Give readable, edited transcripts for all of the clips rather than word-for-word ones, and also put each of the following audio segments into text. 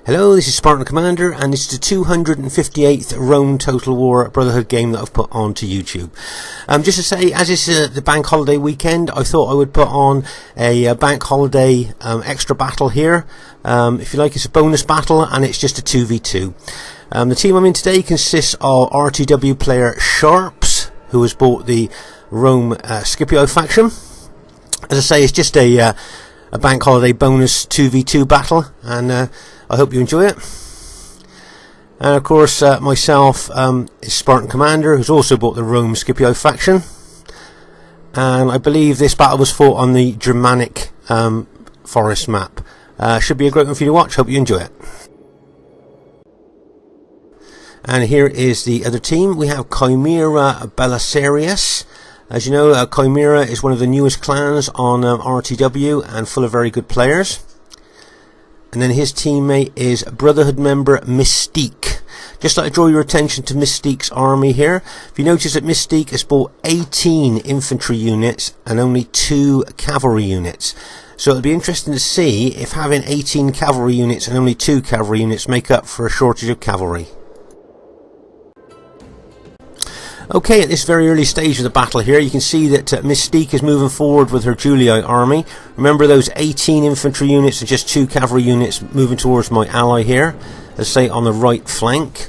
Hello, this is Spartan Commander, and it's the 258th Rome Total War Brotherhood game that I've put onto YouTube. Just to say, as it's the bank holiday weekend, I thought I would put on a bank holiday extra battle here. If you like, it's a bonus battle, and it's just a 2v2. The team I'm in today consists of RTW player Sharps, who has bought the Rome Scipio faction. As I say, it's just a bank holiday bonus 2v2 battle, and I hope you enjoy it. And of course, myself is Spartan Commander, who's also bought the Rome Scipio faction. And I believe this battle was fought on the Germanic forest map. Should be a great one for you to watch. Hope you enjoy it. And here is the other team. We have Chimera Belisarius. As you know, Chimera is one of the newest clans on RTW and full of very good players. And then his teammate is Brotherhood member Mystique. Just like to draw your attention to Mystique's army here. If you notice that Mystique has bought 18 infantry units and only 2 cavalry units. So it'll be interesting to see if having 18 cavalry units and only 2 cavalry units make up for a shortage of cavalry. Okay, at this very early stage of the battle here, you can see that Mystique is moving forward with her Julii army. Remember, those 18 infantry units and just 2 cavalry units moving towards my ally here, let's say on the right flank.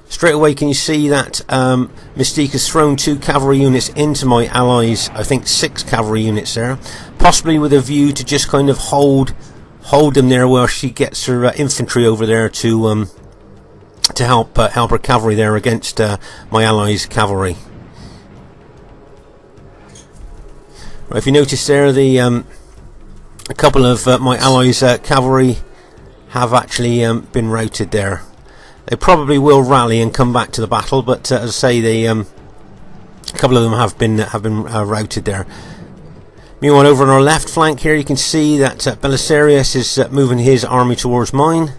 Straight away, can you see that Mystique has thrown 2 cavalry units into my allies, I think 6 cavalry units there, possibly with a view to just kind of hold them there while she gets her infantry over there to help her cavalry there against my allies' cavalry. Right, if you notice there, a couple of my allies' cavalry have actually been routed there. They probably will rally and come back to the battle, but as I say, a couple of them have been routed there. Meanwhile, over on our left flank here, you can see that Belisarius is moving his army towards mine.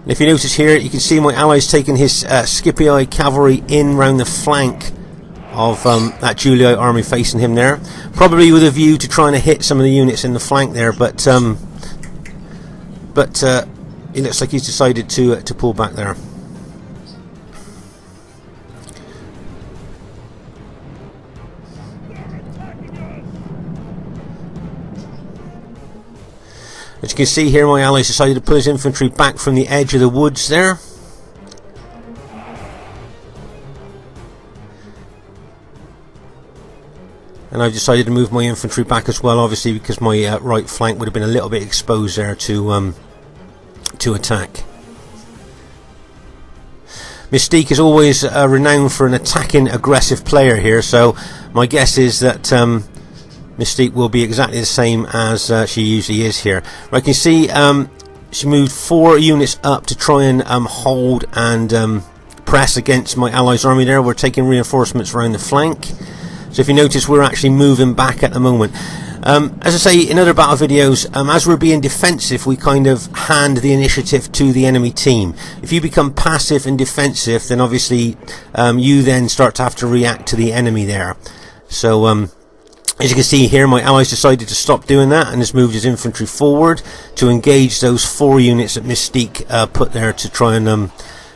If you notice here, you can see my allies taking his Scipii cavalry in round the flank of that Julii army facing him there. Probably with a view to trying to hit some of the units in the flank there, but it looks like he's decided to pull back there. As you can see here, my allies decided to pull his infantry back from the edge of the woods there. And I've decided to move my infantry back as well, obviously because my right flank would have been a little bit exposed there to attack. Mystique is always renowned for an attacking, aggressive player here, so my guess is that Mystique will be exactly the same as she usually is here. Right, you can see she moved 4 units up to try and hold and press against my allies' army there. We're taking reinforcements around the flank. So if you notice, we're actually moving back at the moment. As I say in other battle videos, as we're being defensive, we kind of hand the initiative to the enemy team. If you become passive and defensive, then obviously you then start to have to react to the enemy there. So as you can see here, my allies decided to stop doing that and has moved his infantry forward to engage those 4 units that Mystique put there to try and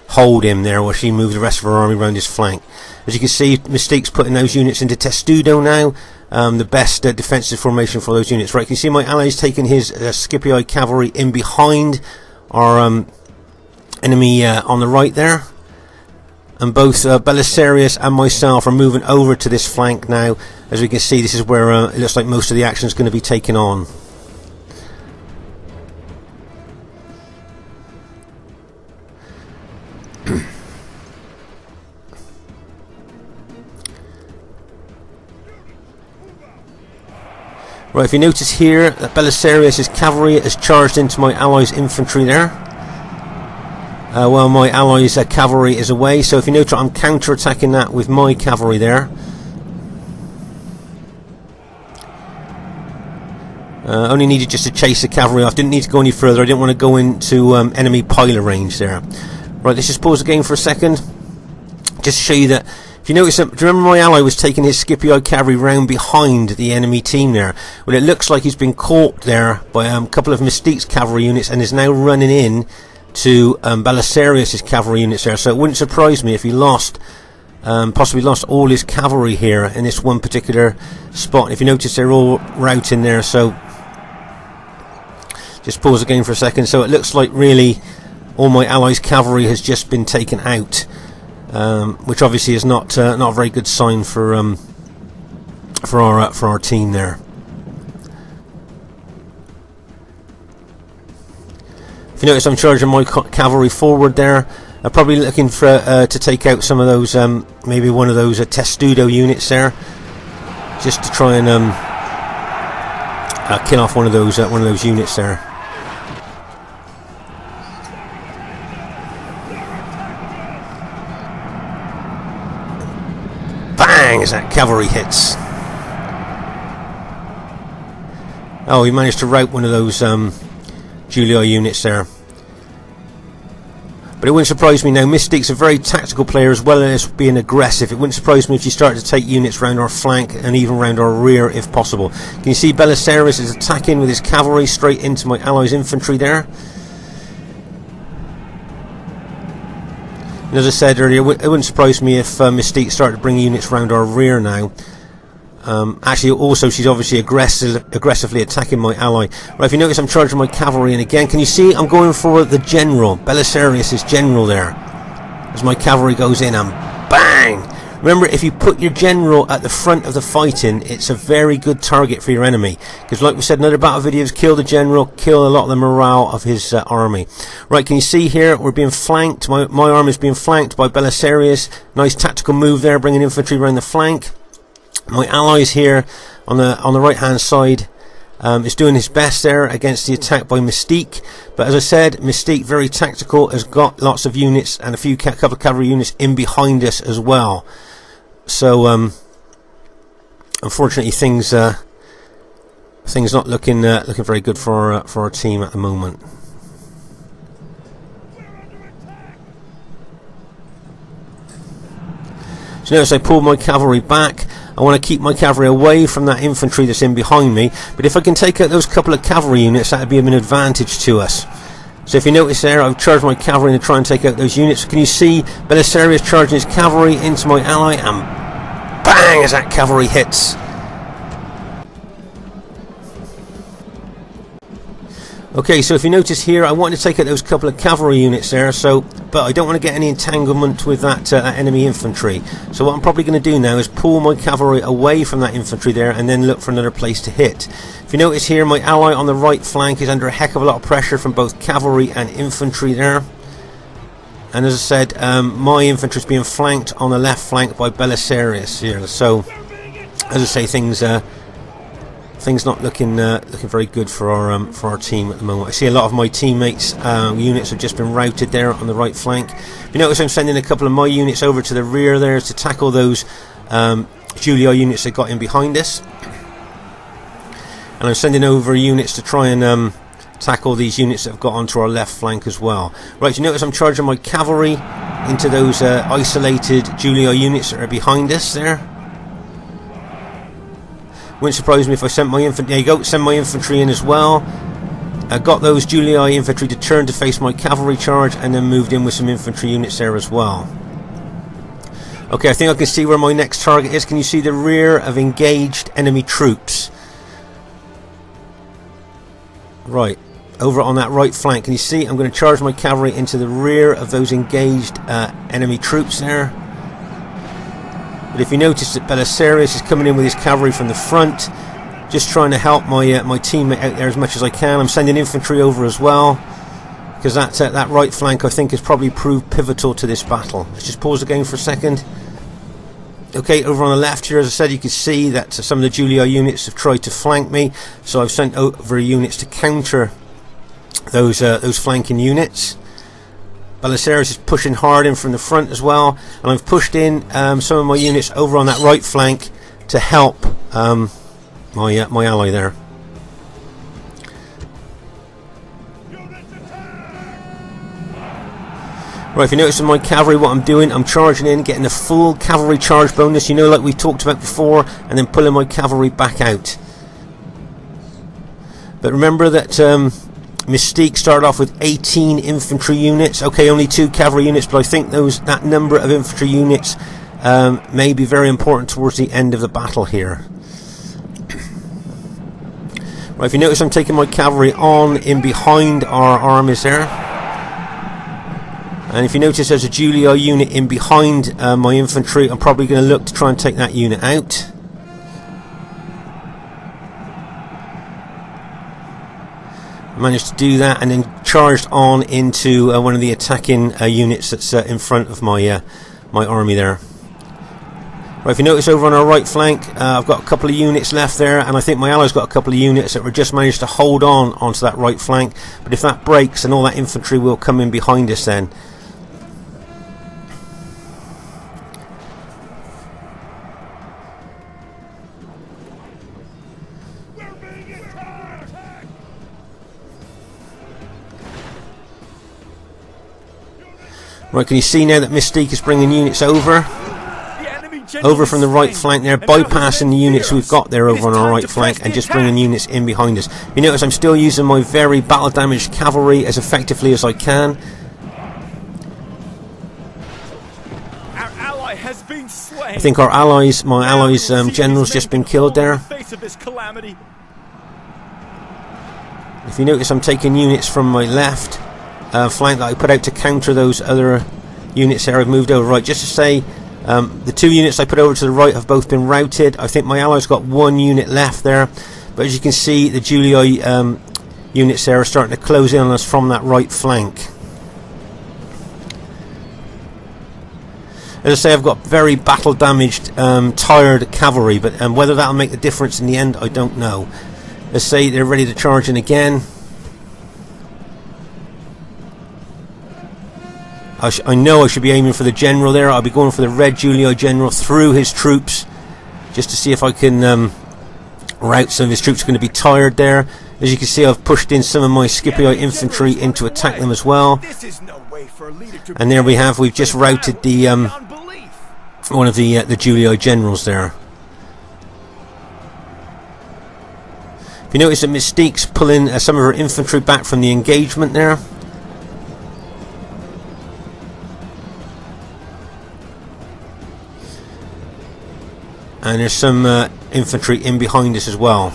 hold him there while she moved the rest of her army around his flank. As you can see, Mystique's putting those units into Testudo now, the best defensive formation for those units. Right, you can see my allies taking his Scipii cavalry in behind our enemy on the right there. And both Belisarius and myself are moving over to this flank now. As we can see, this is where it looks like most of the action is going to be taken on. Right, if you notice here that Belisarius' cavalry has charged into my allies' infantry there. While my allies' cavalry is away, so if you notice, I'm counter-attacking that with my cavalry there. Only needed just to chase the cavalry off, didn't need to go any further. I didn't want to go into enemy pilot range there. Right, let's just pause the game for a second, just to show you that If you notice, do you remember my ally was taking his Scipio cavalry round behind the enemy team there? Well, it looks like he's been caught there by a couple of Mystique's cavalry units and is now running in to Belisarius' cavalry units there. So it wouldn't surprise me if he lost, possibly lost all his cavalry here in this one particular spot. If you notice, they're all routing there. So just pause again for a second. So it looks like really all my allies' cavalry has just been taken out. Which obviously is not a very good sign for our team there. If you notice, I'm charging my cavalry forward there. I'm probably looking for to take out some of those, maybe one of those Testudo units there, just to try and kill off one of those units there. As that cavalry hits. Oh, he managed to rout one of those Julii units there. But it wouldn't surprise me now. Mystique's a very tactical player as well as being aggressive. It wouldn't surprise me if she started to take units round our flank and even round our rear if possible. Can you see Belisarius is attacking with his cavalry straight into my allies' infantry there? And as I said earlier, it wouldn't surprise me if Mystique started to bring units round our rear now. Actually, also, she's obviously aggressively attacking my ally. Right, if you notice, I'm charging my cavalry, and again, can you see I'm going for the general, Belisarius' general there, as my cavalry goes in and bang! Remember, if you put your general at the front of the fighting, it's a very good target for your enemy. Because like we said in other battle videos, kill the general, kill a lot of the morale of his army. Right, can you see here, we're being flanked, my army is being flanked by Belisarius. Nice tactical move there, bringing infantry around the flank. My allies here on the right hand side is doing his best there against the attack by Mystique. But as I said, Mystique, very tactical, has got lots of units and a couple of cavalry units in behind us as well. So unfortunately, things not looking very good for our team at the moment. So notice I pulled my cavalry back. I want to keep my cavalry away from that infantry that's in behind me. But if I can take out those couple of cavalry units, that would be of an advantage to us. So if you notice there, I've charged my cavalry to try and take out those units. Can you see Belisarius charging his cavalry into my ally, and bang, as that cavalry hits. Okay, so if you notice here, I wanted to take out those couple of cavalry units there, but I don't want to get any entanglement with that enemy infantry. So what I'm probably going to do now is pull my cavalry away from that infantry there and then look for another place to hit. If you notice here, my ally on the right flank is under a heck of a lot of pressure from both cavalry and infantry there. And as I said, my infantry is being flanked on the left flank by Belisarius here. So, as I say, things not looking very good for our team at the moment. I see a lot of my teammates' units have just been routed there on the right flank. You notice I'm sending a couple of my units over to the rear there to tackle those Julii units that got in behind us, and I'm sending over units to try and tackle these units that have got onto our left flank as well. Right, you notice I'm charging my cavalry into those isolated Julii units that are behind us there. Wouldn't surprise me if I sent my infantry. There you go, send my infantry in as well. I got those Julii infantry to turn to face my cavalry charge, and then moved in with some infantry units there as well. Okay, I think I can see where my next target is. Can you see the rear of engaged enemy troops? Right, over on that right flank. Can you see? I'm going to charge my cavalry into the rear of those engaged enemy troops there. But if you notice that Belisarius is coming in with his cavalry from the front, just trying to help my teammate out there as much as I can. I'm sending infantry over as well, because that right flank I think has probably proved pivotal to this battle. Let's just pause again for a second. Okay, over on the left here, as I said, you can see that some of the Julii units have tried to flank me, so I've sent over units to counter those flanking units. Belisarius is pushing hard in from the front as well, and I've pushed in some of my units over on that right flank to help my ally there. Right, if you notice in my cavalry what I'm doing, I'm charging in, getting a full cavalry charge bonus, you know, like we talked about before, and then pulling my cavalry back out. But remember that Mystique started off with 18 infantry units. Okay, only 2 cavalry units, but I think that number of infantry units may be very important towards the end of the battle here. Right, if you notice I'm taking my cavalry on in behind our armies there. And if you notice there's a Julii unit in behind my infantry, I'm probably going to look to try and take that unit out. I managed to do that and then charged on into one of the attacking units that's in front of my my army there. Right, if you notice over on our right flank, I've got a couple of units left there, and I think my allies got a couple of units that were just managed to hold on onto that right flank. But if that breaks, then all that infantry will come in behind us then. Right, can you see now that Mystique is bringing units over from the right flank there, bypassing the units we've got there over on our right flank and just bringing units in behind us. You notice I'm still using my very battle damaged cavalry as effectively as I can. I think my allies' general's just been killed there. If you notice I'm taking units from my left flank that I put out to counter those other units there. I've moved over. Right, just to say, the 2 units I put over to the right have both been routed. I think my allies got 1 unit left there, but as you can see, the Julii units there are starting to close in on us from that right flank. As I say, I've got very battle damaged, tired cavalry, but whether that'll make a difference in the end, I don't know. Let's say they're ready to charge in again. I know I should be aiming for the general there. I'll be going for the red Julii general through his troops, just to see if I can rout some of his troops. Going to be tired there. As you can see, I've pushed in some of my Scipii infantry in to attack them as well. And there we have. We've just routed the one of the Julii generals there. If you notice that Mystique's pulling some of her infantry back from the engagement there. And there's some infantry in behind us as well.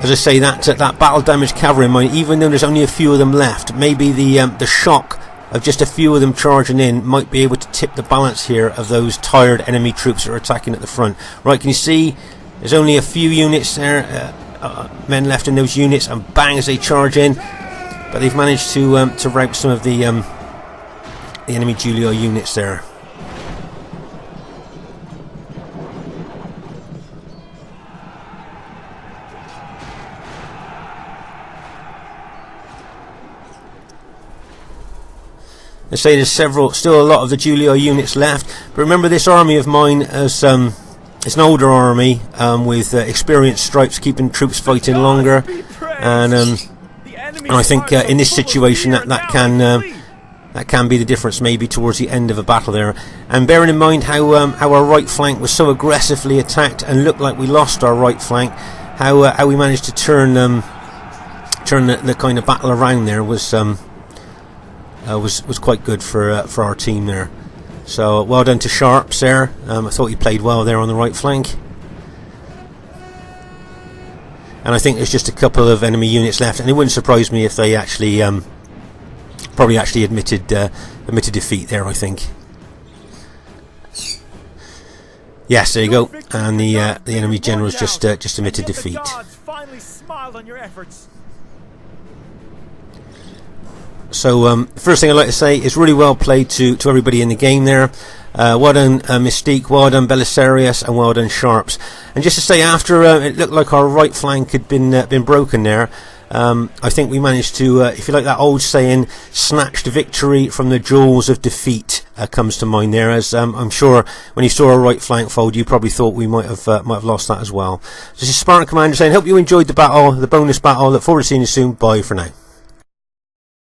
As I say, that battle damaged cavalry of mine, even though there's only a few of them left, maybe the shock of just a few of them charging in might be able to tip the balance here of those tired enemy troops that are attacking at the front. Right, can you see there's only a few units there, men left in those units, and bang as they charge in. But they've managed to rout some of the enemy Julii units there. Let's say there's still a lot of the Julii units left, but remember this army of mine is it's an older army with experienced stripes, keeping troops fighting longer, and I think in this situation that can be the difference maybe towards the end of a battle there. And bearing in mind how our right flank was so aggressively attacked and looked like we lost our right flank, how we managed to turn the kind of battle around there was quite good for our team there. So well done to Sharps there. I thought he played well there on the right flank. And I think there's just a couple of enemy units left, and it wouldn't surprise me if they actually probably actually admitted defeat there, I think. Yes, there you go. And the enemy generals just admitted defeat. So first thing I'd like to say is really well played to everybody in the game there. Well done Mystique, well done Belisarius, and well done Sharps. And just to say, after it looked like our right flank had been broken there, I think we managed to, if you like that old saying, snatched victory from the jaws of defeat, comes to mind there, as I'm sure when you saw our right flank fold, you probably thought we might have lost that as well. This is Spartan Commander saying, hope you enjoyed the battle, the bonus battle. Look forward to seeing you soon. Bye for now.